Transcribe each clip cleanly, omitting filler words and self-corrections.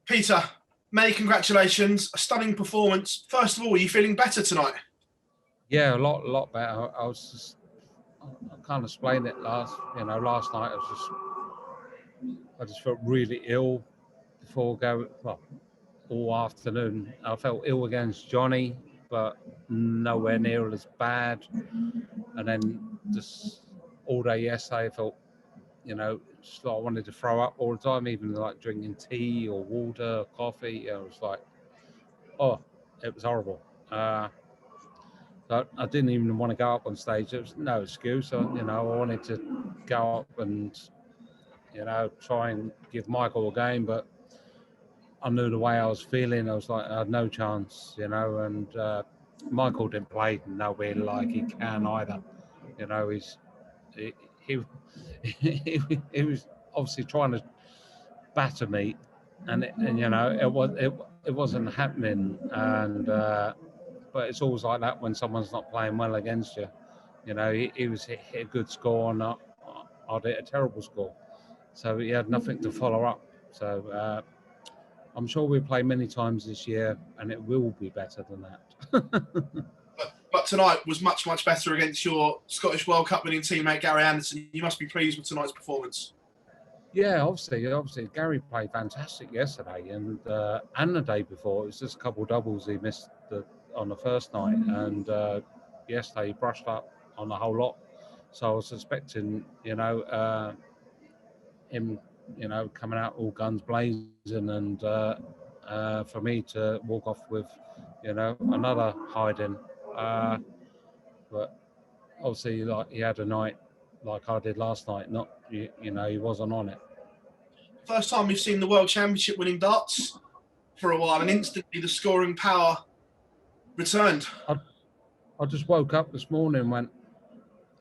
Peter, many congratulations. A stunning performance. First of all, are you feeling better tonight? Yeah, a lot better. I can't explain it. Last night I just felt really ill before going. Well, all afternoon I felt ill against Johnny, but nowhere near as bad. And then just all day yesterday, I felt, just like I wanted to throw up all the time, even like drinking tea or water, coffee. I was like, oh, it was horrible. I didn't even want to go up on stage. There was no excuse. I wanted to go up and, try and give Michael a game, but I knew the way I was feeling. I was like, I had no chance, and Michael didn't play nowhere like he can either. He, he, he was obviously trying to batter me, and it wasn't happening. And but it's always like that when someone's not playing well against you. He was hit a good score, and I'd hit a terrible score, so he had nothing to follow up. So I'm sure we'll play many times this year, and it will be better than that. But tonight was much, much better against your Scottish World Cup winning teammate, Gary Anderson. You must be pleased with tonight's performance. Yeah, obviously, Gary played fantastic yesterday, and the day before. It was just a couple of doubles he missed on the first night, and yesterday he brushed up on the whole lot. So I was suspecting, him, coming out all guns blazing, and for me to walk off with, another hiding. But obviously, like he had a night like I did last night. Not, he wasn't on it. First time we've seen the World Championship winning darts for a while, and instantly the scoring power returned. I just woke up this morning and went,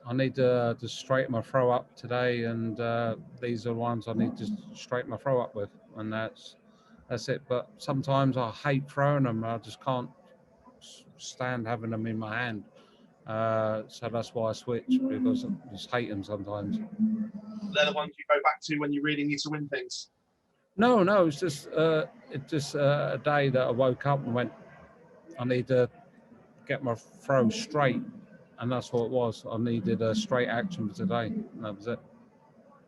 I need to straighten my throw up today, and these are the ones I need to straighten my throw up with, and that's it. But sometimes I hate throwing them. I just can't stand having them in my hand. So that's why I switch, because I just hate them sometimes. They're the ones you go back to when you really need to win things. No, it's just a day that I woke up and went, I need to get my throw straight, and that's what it was. I needed a straight action for today. That was it.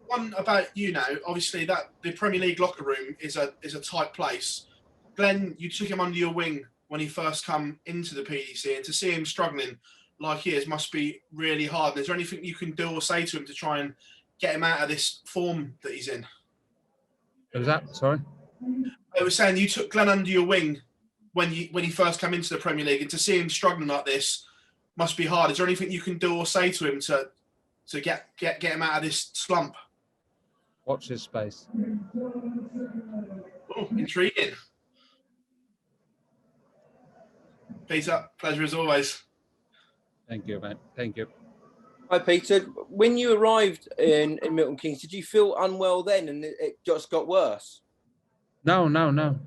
One about you now, obviously, that the Premier League locker room is a tight place. Glenn, you took him under your wing when he first come into the PDC, and to see him struggling like he is must be really hard. Is there anything you can do or say to him to try and get him out of this form that he's in? What was that? Sorry? I was saying you took Glenn under your wing when he first came into the Premier League, and to see him struggling like this must be hard. Is there anything you can do or say to him to get him out of this slump? Watch this space. Oh, intriguing. Peter, pleasure as always. Thank you, mate. Thank you. Hi, Peter. When you arrived in Milton Keynes, did you feel unwell then, and it just got worse? No.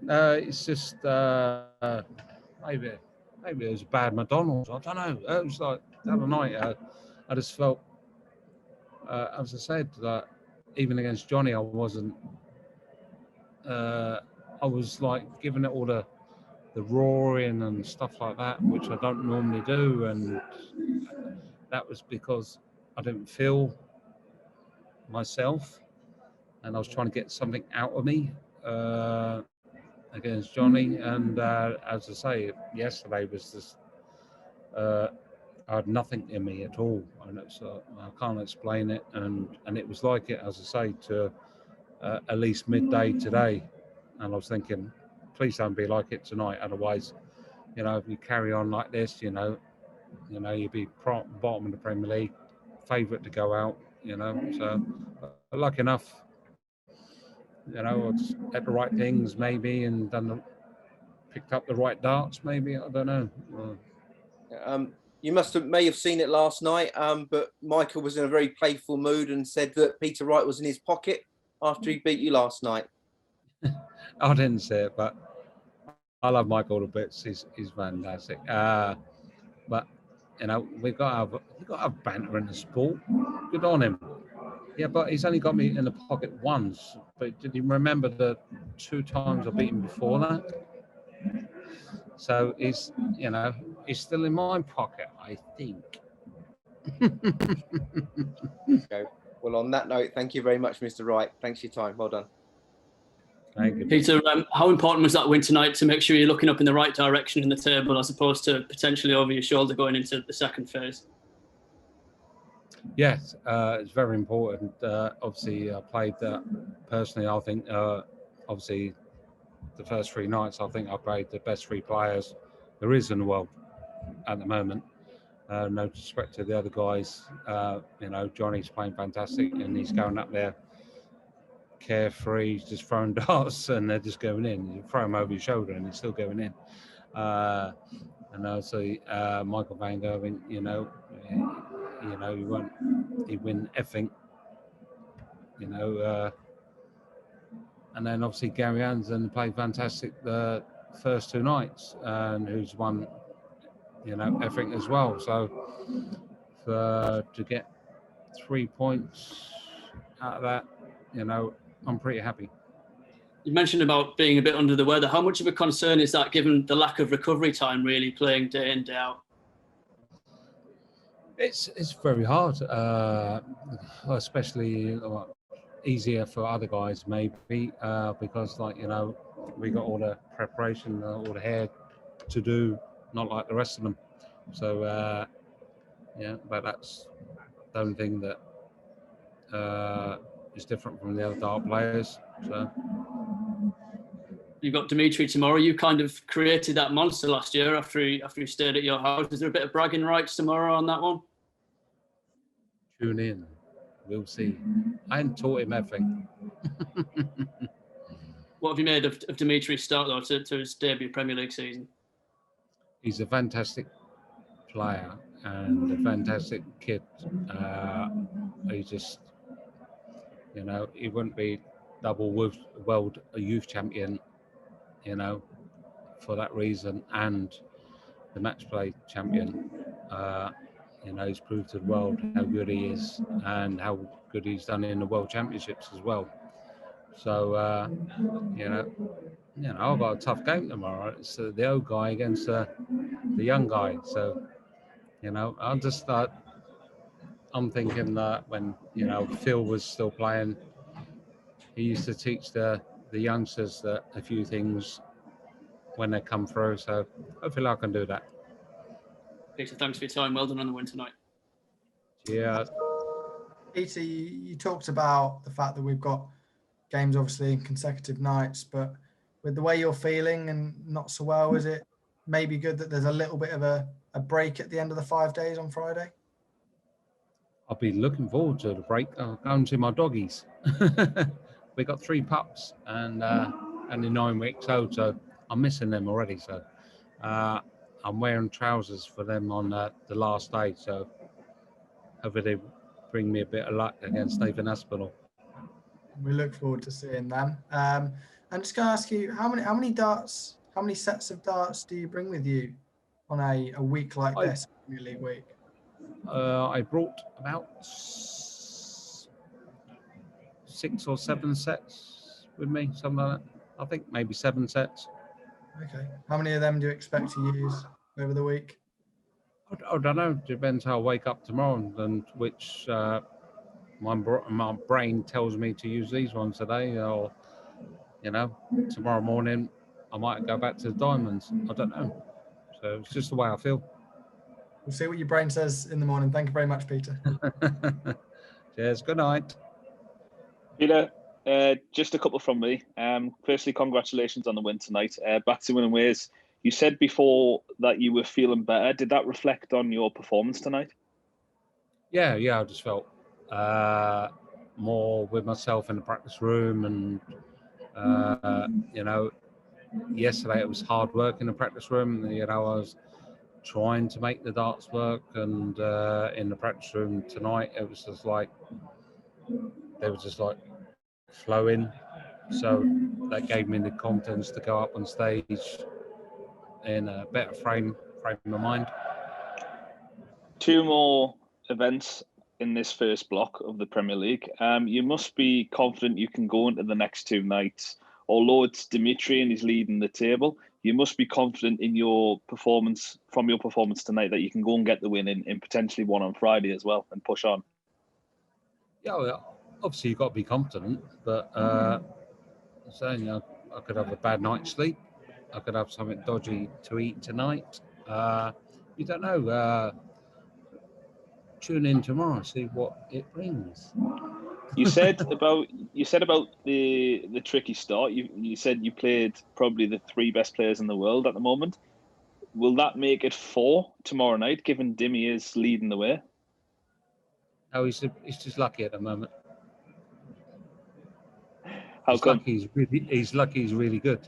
It's just maybe it was a bad McDonald's. I don't know. It was like the other night. I just felt, as I said, that even against Johnny, I wasn't. I was like giving it all the roaring and stuff like that, which I don't normally do, and that was because I didn't feel myself, and I was trying to get something out of me against Johnny. And as I say, yesterday was just I had nothing in me at all, and I can't explain it. And it was like it, as I say, to at least midday today. And I was thinking, please don't be like it tonight. Otherwise, if you carry on like this, you'll be bottom of the Premier League, favourite to go out. So lucky enough, I just had the right things maybe, and picked up the right darts maybe. I don't know. You may have seen it last night, but Michael was in a very playful mood and said that Peter Wright was in his pocket after he beat you last night. I didn't see it, but I love Michael a bit. He's fantastic. But we've got to have banter in the sport. Good on him. Yeah, but he's only got me in the pocket once. But did you remember the 2 times I've beaten before that. So it's, it's still in my pocket, I think. Okay. Well, on that note, thank you very much, Mr. Wright. Thanks for your time. Well done. Thank you. Peter, how important was that win tonight to make sure you're looking up in the right direction in the table as opposed to potentially over your shoulder going into the second phase? Yes, it's very important. Obviously, I played that personally. I think, obviously, the first 3 nights, I think I played the best 3 players there is in the world at the moment. No disrespect to the other guys. Johnny's playing fantastic and he's going up there carefree, just throwing darts and they're just going in. You throw them over your shoulder and they're still going in. And also Michael Van Gerwen, he win everything, and then obviously Gary Anderson played fantastic the first 2 nights, and who's won, everything as well. So to get 3 points out of that, I'm pretty happy. You mentioned about being a bit under the weather. How much of a concern is that given the lack of recovery time, really playing day in, day out? It's very hard, especially easier for other guys maybe, because we got all the preparation, all the hair to do, not like the rest of them. So but that's the only thing that is different from the other dart players. So you've got Dimitri tomorrow. You kind of created that monster last year after he stayed at your house. Is there a bit of bragging rights tomorrow on that one? Tune in. We'll see. I ain't taught him everything. What have you made of Dimitri's start, though, to his debut Premier League season? He's a fantastic player and a fantastic kid. He just, he wouldn't be double world youth champion, for that reason, and the match play champion. He's proved to the world how good he is and how good he's done in the World Championships as well. So, I've got a tough game tomorrow. It's the old guy against the young guy. So, I'm thinking that when, Phil was still playing, he used to teach the youngsters a few things when they come through. So hopefully I can do that. Peter, thanks for your time. Well done on the win tonight. Yeah. Peter, you talked about the fact that we've got games obviously in consecutive nights, but with the way you're feeling and not so well, is it maybe good that there's a little bit of a break at the end of the 5 days on Friday? I'll be looking forward to the break. I'm going to my doggies. We got 3 pups and only 9 weeks old, so I'm missing them already. So I'm wearing trousers for them on the last day. So hopefully they bring me a bit of luck against Nathan Aspinall. We look forward to seeing them. I'm just going to ask you, how many sets of darts do you bring with you on a week like this, Premier League week? I brought about 6 or 7 sets with me, something like that. I think maybe 7 sets. Okay. How many of them do you expect to use over the week? I don't know. Depends how I wake up tomorrow and which my brain tells me to use these ones today, or tomorrow morning I might go back to the diamonds. I don't know. So it's just the way I feel. We'll see what your brain says in the morning. Thank you very much, Peter. Cheers. Good night. Peter, just a couple from me. Firstly, congratulations on the win tonight. Back to winning ways. You said before that you were feeling better. Did that reflect on your performance tonight? Yeah. I just felt more with myself in the practice room, and yesterday it was hard work in the practice room. I was trying to make the darts work, and in the practice room tonight it was just like they were just like flowing. So that gave me the confidence to go up on stage in a better frame of mind. 2 more events in this first block of the Premier League. You must be confident you can go into the next 2 nights, although it's Dimitri and he's leading the table, you must be confident in your performance tonight that you can go and get the win in potentially one on Friday as well and push on. Yeah, well, obviously you've got to be confident, but saying I could have a bad night's sleep. I could have something dodgy to eat tonight. You don't know. Tune in tomorrow, see what it brings. You said about the tricky start. You said you played probably the 3 best players in the world at the moment. Will that make it 4 tomorrow night, given Dimmy is leading the way? Oh, he's just lucky at the moment. How come? He's lucky he's really good.